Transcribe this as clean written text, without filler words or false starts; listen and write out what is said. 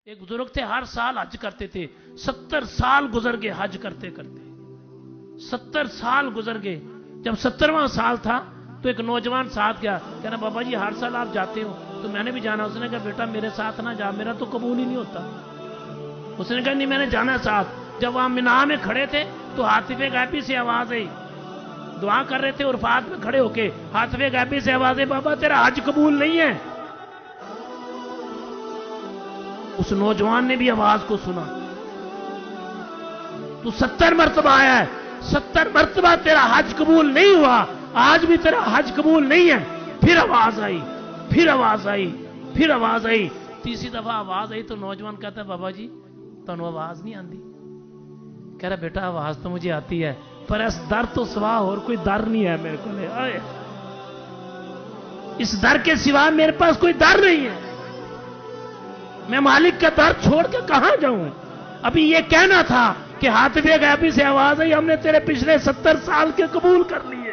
ایک بزرگ تھے ہر سال حج کرتے تھے. 70 سال گزر گئے حج کرتے کرتے. 70 سال گزر گئے. جب 70واں سال تھا تو ایک نوجوان ساتھ گیا, کہنا بابا جی ہر سال آپ جاتے ہو تو میں نے بھی جانا. اس نے کہا بیٹا میرے ساتھ نہ جا, میرا تو قبول ہی نہیں ہوتا. اس نے کہا نہیں میں نے جانا ساتھ. جب وہاں مینا میں کھڑے تھے تو حاطف غیبی سے آواز آئی, دعا کر رہے تھے عرفات میں کھڑے ہو کے, حاطف غیبی سے آواز آئی بابا تیرا حج قبول نہیں ہے. اس نوجوان نے بھی آواز کو سنا. تو 70 مرتبہ آیا ہے, 70 مرتبہ تیرا حج قبول نہیں ہوا, آج بھی تیرا حج قبول نہیں ہے. پھر آواز آئی, پھر آواز آئی, پھر آواز آئی. تیسری دفعہ آواز آئی تو نوجوان کہتا ہے بابا جی تمہیں آواز نہیں آتی. کہہ رہا بیٹا آواز تو مجھے آتی ہے پر اس در تو سوا اور کوئی در نہیں ہے میرے کو. اس در کے سوا میرے پاس کوئی در نہیں ہے. میں مالک کا در چھوڑ کے کہاں جاؤں. ابھی یہ کہنا تھا کہ حاطف غیبی سے آواز آئی ہم نے تیرے پچھلے 70 سال کے قبول کر لیے.